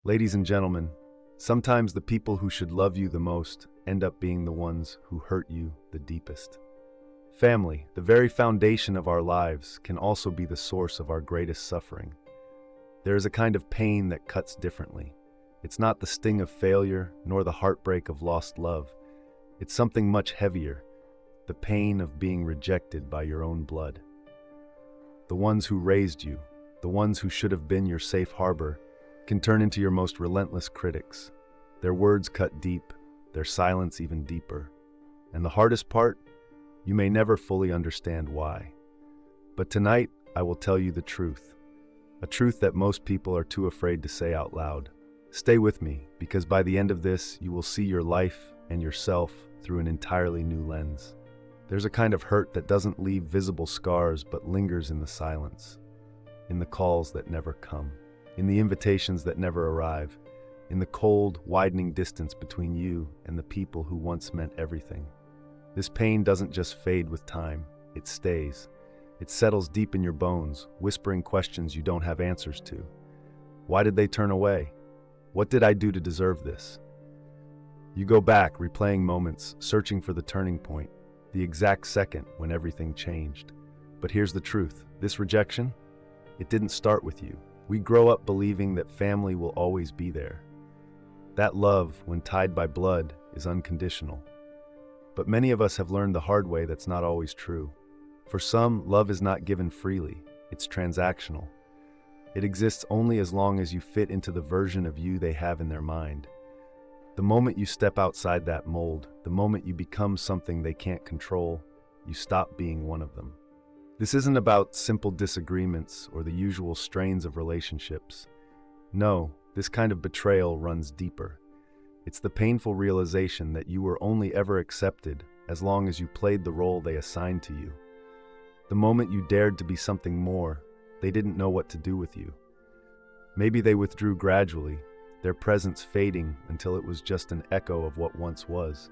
Ladies and gentlemen, sometimes the people who should love you the most end up being the ones who hurt you the deepest. Family, the very foundation of our lives, can also be the source of our greatest suffering. There is a kind of pain that cuts differently. It's not the sting of failure, nor the heartbreak of lost love. It's something much heavier, the pain of being rejected by your own blood. The ones who raised you, the ones who should have been your safe harbor, can turn into your most relentless critics. Their words cut deep, their silence even deeper. And the hardest part? You may never fully understand why. But tonight, I will tell you the truth. A truth that most people are too afraid to say out loud. Stay with me, because by the end of this, you will see your life and yourself through an entirely new lens. There's a kind of hurt that doesn't leave visible scars but lingers in the silence, in the calls that never come, in the invitations that never arrive, in the cold, widening distance between you and the people who once meant everything. This pain doesn't just fade with time, it stays. It settles deep in your bones, whispering questions you don't have answers to. Why did they turn away? What did I do to deserve this? You go back, replaying moments, searching for the turning point, the exact second when everything changed. But here's the truth, this rejection, it didn't start with you. We grow up believing that family will always be there. That love, when tied by blood, is unconditional. But many of us have learned the hard way that's not always true. For some, love is not given freely, it's transactional. It exists only as long as you fit into the version of you they have in their mind. The moment you step outside that mold, the moment you become something they can't control, you stop being one of them. This isn't about simple disagreements or the usual strains of relationships. No, this kind of betrayal runs deeper. It's the painful realization that you were only ever accepted as long as you played the role they assigned to you. The moment you dared to be something more, they didn't know what to do with you. Maybe they withdrew gradually, their presence fading until it was just an echo of what once was.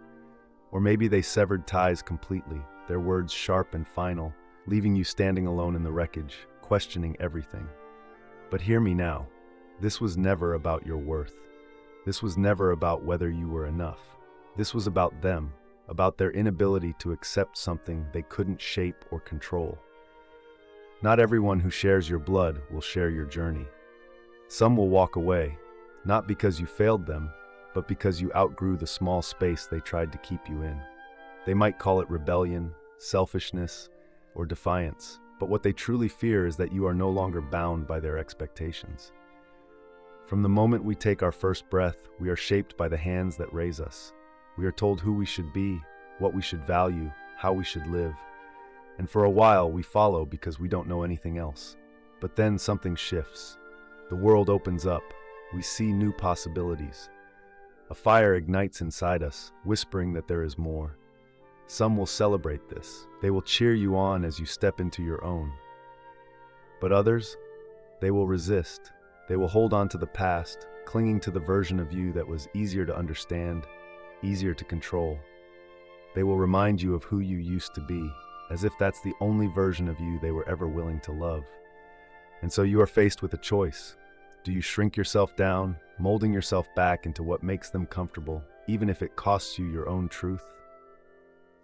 Or maybe they severed ties completely, their words sharp and final, leaving you standing alone in the wreckage, questioning everything. But hear me now. This was never about your worth. This was never about whether you were enough. This was about them, about their inability to accept something they couldn't shape or control. Not everyone who shares your blood will share your journey. Some will walk away, not because you failed them, but because you outgrew the small space they tried to keep you in. They might call it rebellion, selfishness, or defiance, but what they truly fear is that you are no longer bound by their expectations. From the moment we take our first breath, we are shaped by the hands that raise us. We are told who we should be, what we should value, how we should live. And for a while, we follow because we don't know anything else. But then something shifts. The world opens up. We see new possibilities. A fire ignites inside us, whispering that there is more. Some will celebrate this. They will cheer you on as you step into your own. But others, they will resist. They will hold on to the past, clinging to the version of you that was easier to understand, easier to control. They will remind you of who you used to be, as if that's the only version of you they were ever willing to love. And so you are faced with a choice. Do you shrink yourself down, molding yourself back into what makes them comfortable, even if it costs you your own truth?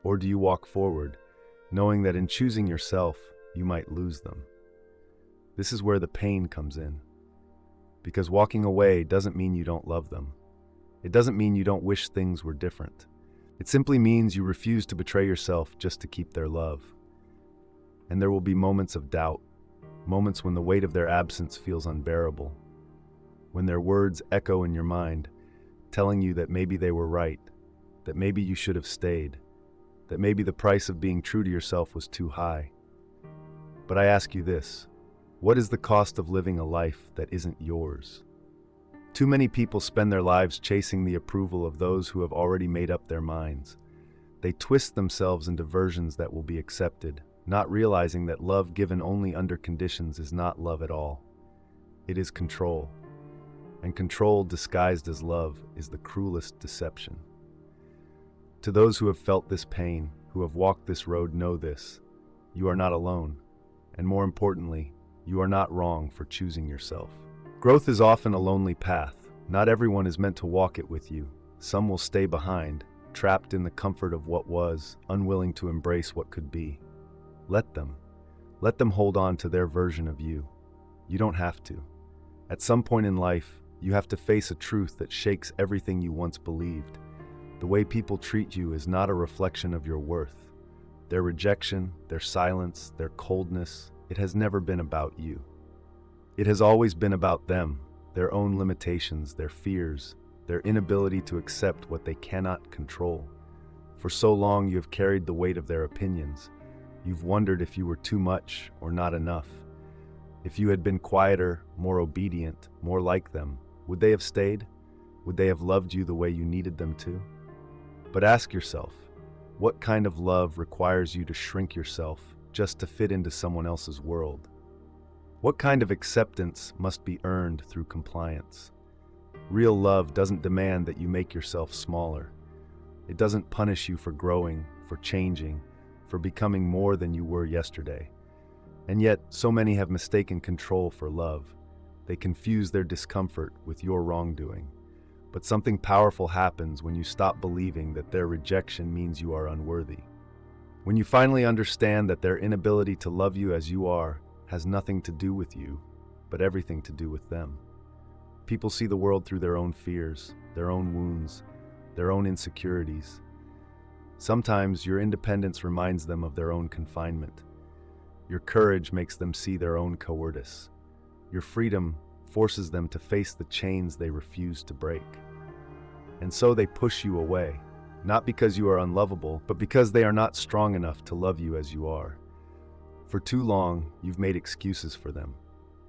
Or do you walk forward, knowing that in choosing yourself, you might lose them? This is where the pain comes in. Because walking away doesn't mean you don't love them. It doesn't mean you don't wish things were different. It simply means you refuse to betray yourself just to keep their love. And there will be moments of doubt, moments when the weight of their absence feels unbearable, when their words echo in your mind, telling you that maybe they were right, that maybe you should have stayed, that maybe the price of being true to yourself was too high. But I ask you this, what is the cost of living a life that isn't yours? Too many people spend their lives chasing the approval of those who have already made up their minds. They twist themselves into versions that will be accepted, not realizing that love given only under conditions is not love at all. It is control. And control disguised as love is the cruelest deception. To those who have felt this pain, who have walked this road, know this. You are not alone. And more importantly, you are not wrong for choosing yourself. Growth is often a lonely path, Not everyone is meant to walk it with you. Some will stay behind, trapped in the comfort of what was, unwilling to embrace what could be. Let them. Let them hold on to their version of you. You don't have to. At some point in life, you have to face a truth that shakes everything you once believed. The way people treat you is not a reflection of your worth. Their rejection, their silence, their coldness, it has never been about you. It has always been about them, their own limitations, their fears, their inability to accept what they cannot control. For so long you have carried the weight of their opinions. You've wondered if you were too much or not enough. If you had been quieter, more obedient, more like them, would they have stayed? Would they have loved you the way you needed them to? But ask yourself, what kind of love requires you to shrink yourself just to fit into someone else's world? What kind of acceptance must be earned through compliance? Real love doesn't demand that you make yourself smaller. It doesn't punish you for growing, for changing, for becoming more than you were yesterday. And yet, so many have mistaken control for love. They confuse their discomfort with your wrongdoing. But something powerful happens when you stop believing that their rejection means you are unworthy. When you finally understand that their inability to love you as you are has nothing to do with you, but everything to do with them. People see the world through their own fears, their own wounds, their own insecurities. Sometimes your independence reminds them of their own confinement. Your courage makes them see their own cowardice. Your freedom forces them to face the chains they refuse to break. And so they push you away, not because you are unlovable, but because they are not strong enough to love you as you are. For too long, you've made excuses for them.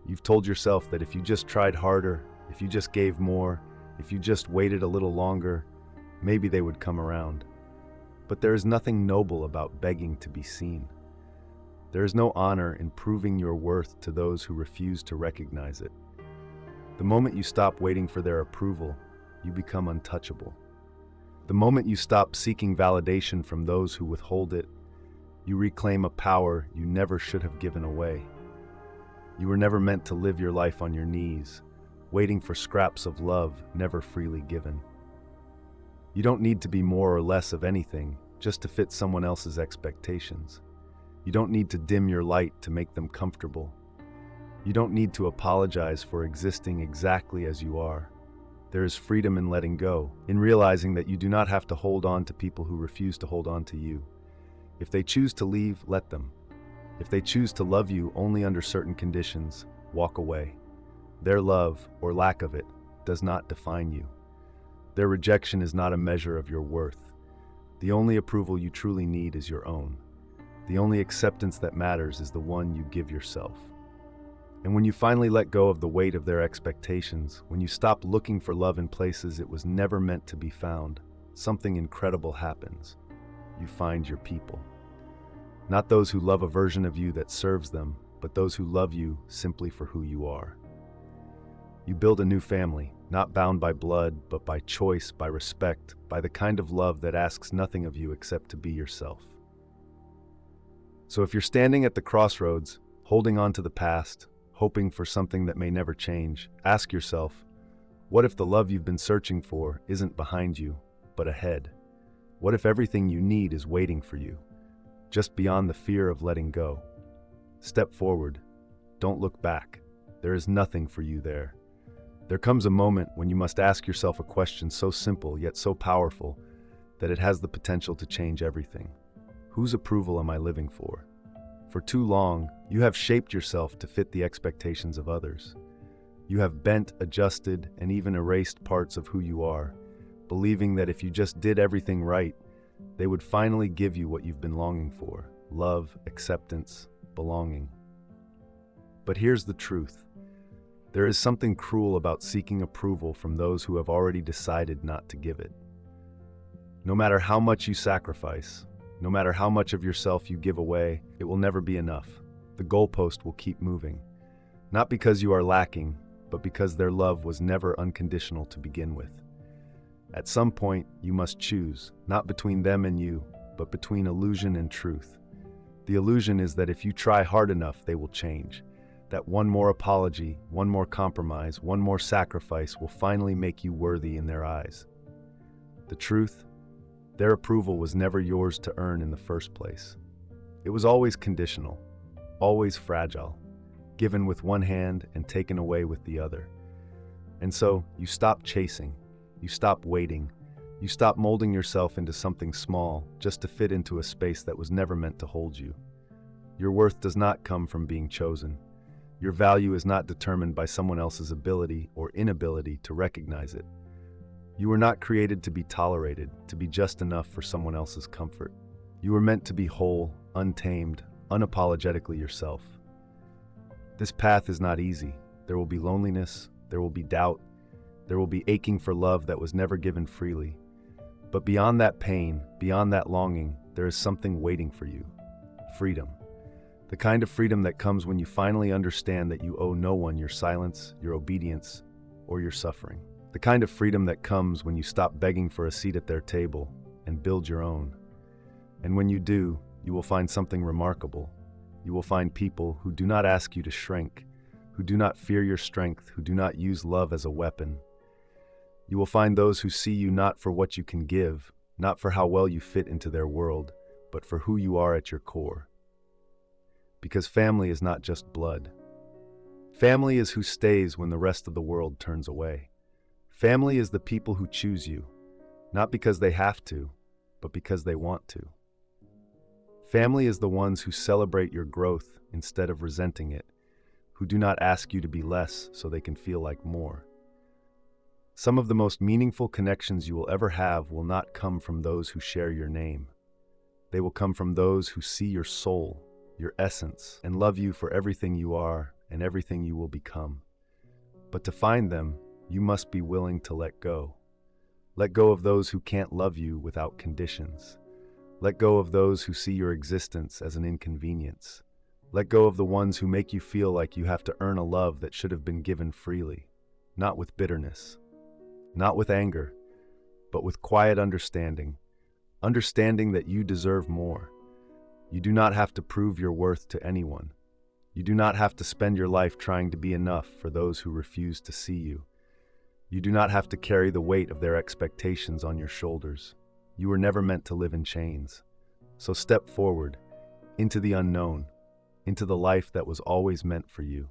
You've told yourself that if you just tried harder, if you just gave more, if you just waited a little longer, maybe they would come around. But there is nothing noble about begging to be seen. There is no honor in proving your worth to those who refuse to recognize it. The moment you stop waiting for their approval, you become untouchable. The moment you stop seeking validation from those who withhold it, you reclaim a power you never should have given away. You were never meant to live your life on your knees, waiting for scraps of love never freely given. You don't need to be more or less of anything just to fit someone else's expectations. You don't need to dim your light to make them comfortable. You don't need to apologize for existing exactly as you are. There is freedom in letting go, in realizing that you do not have to hold on to people who refuse to hold on to you. If they choose to leave, let them. If they choose to love you only under certain conditions, walk away. Their love, or lack of it, does not define you. Their rejection is not a measure of your worth. The only approval you truly need is your own. The only acceptance that matters is the one you give yourself. And when you finally let go of the weight of their expectations, when you stop looking for love in places it was never meant to be found, something incredible happens. You find your people. Not those who love a version of you that serves them, but those who love you simply for who you are. You build a new family, not bound by blood, but by choice, by respect, by the kind of love that asks nothing of you except to be yourself. So if you're standing at the crossroads, holding on to the past, hoping for something that may never change, ask yourself, what if the love you've been searching for isn't behind you, but ahead? What if everything you need is waiting for you, just beyond the fear of letting go? Step forward. Don't look back. There is nothing for you there. There comes a moment when you must ask yourself a question so simple yet so powerful that it has the potential to change everything. Whose approval am I living for? For too long, you have shaped yourself to fit the expectations of others. You have bent, adjusted, and even erased parts of who you are, believing that if you just did everything right, they would finally give you what you've been longing for: love, acceptance, belonging. But here's the truth. There is something cruel about seeking approval from those who have already decided not to give it. No matter how much you sacrifice, no matter how much of yourself you give away, it will never be enough. The goalpost will keep moving. Not because you are lacking, but because their love was never unconditional to begin with. At some point, you must choose, not between them and you, but between illusion and truth. The illusion is that if you try hard enough, they will change. that one more apology, one more compromise, one more sacrifice will finally make you worthy in their eyes. The truth, their approval was never yours to earn in the first place. It was always conditional, always fragile, given with one hand and taken away with the other. And so, you stop chasing, you stop waiting, you stop molding yourself into something small just to fit into a space that was never meant to hold you. Your worth does not come from being chosen. Your value is not determined by someone else's ability or inability to recognize it. You were not created to be tolerated, to be just enough for someone else's comfort. You were meant to be whole, untamed, unapologetically yourself. This path is not easy. There will be loneliness, there will be doubt, there will be aching for love that was never given freely. But beyond that pain, beyond that longing, there is something waiting for you. Freedom. The kind of freedom that comes when you finally understand that you owe no one your silence, your obedience, or your suffering. The kind of freedom that comes when you stop begging for a seat at their table and build your own. And when you do, you will find something remarkable. You will find people who do not ask you to shrink, who do not fear your strength, who do not use love as a weapon. You will find those who see you not for what you can give, not for how well you fit into their world, but for who you are at your core. Because family is not just blood. Family is who stays when the rest of the world turns away. Family is the people who choose you, not because they have to, but because they want to. Family is the ones who celebrate your growth instead of resenting it, who do not ask you to be less so they can feel like more. Some of the most meaningful connections you will ever have will not come from those who share your name. They will come from those who see your soul, your essence, and love you for everything you are and everything you will become. But to find them, you must be willing to let go. Let go of those who can't love you without conditions. Let go of those who see your existence as an inconvenience. Let go of the ones who make you feel like you have to earn a love that should have been given freely, not with bitterness, not with anger, but with quiet understanding. Understanding that you deserve more. You do not have to prove your worth to anyone. You do not have to spend your life trying to be enough for those who refuse to see you. You do not have to carry the weight of their expectations on your shoulders. You were never meant to live in chains. So step forward, into the unknown, into the life that was always meant for you.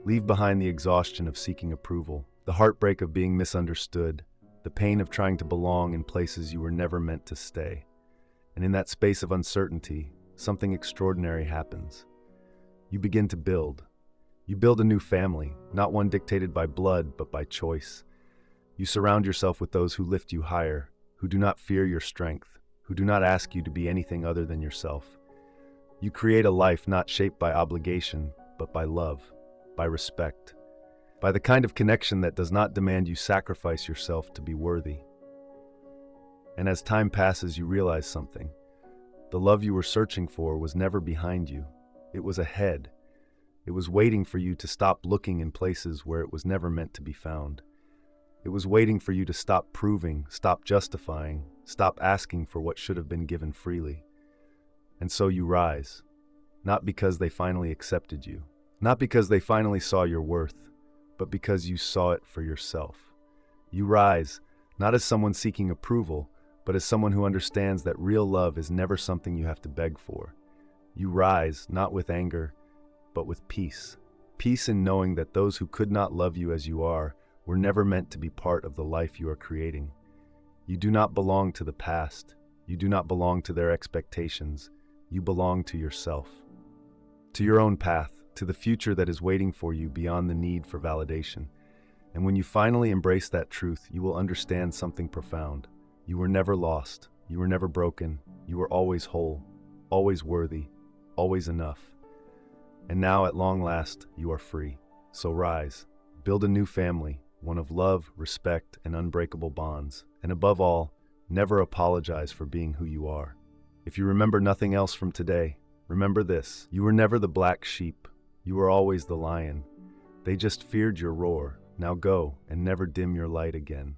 Leave behind the exhaustion of seeking approval, the heartbreak of being misunderstood, the pain of trying to belong in places you were never meant to stay. And in that space of uncertainty, something extraordinary happens. You begin to build. You build a new family, not one dictated by blood, but by choice. You surround yourself with those who lift you higher, who do not fear your strength, who do not ask you to be anything other than yourself. You create a life not shaped by obligation, but by love, by respect, by the kind of connection that does not demand you sacrifice yourself to be worthy. And as time passes, you realize something. The love you were searching for was never behind you. It was ahead. It was waiting for you to stop looking in places where it was never meant to be found. It was waiting for you to stop proving, stop justifying, stop asking for what should have been given freely. And so you rise, not because they finally accepted you, not because they finally saw your worth, but because you saw it for yourself. You rise, not as someone seeking approval, but as someone who understands that real love is never something you have to beg for. You rise, not with anger, but with peace. Peace in knowing that those who could not love you as you are were never meant to be part of the life you are creating. You do not belong to the past. You do not belong to their expectations. You belong to yourself, to your own path, to the future that is waiting for you beyond the need for validation. And when you finally embrace that truth, you will understand something profound. You were never lost. You were never broken. You were always whole, always worthy, always enough. And now, at long last, you are free. So rise, build a new family, one of love, respect, and unbreakable bonds. And above all, never apologize for being who you are. If you remember nothing else from today, remember this: you were never the black sheep. You were always the lion. They just feared your roar. Now go and never dim your light again.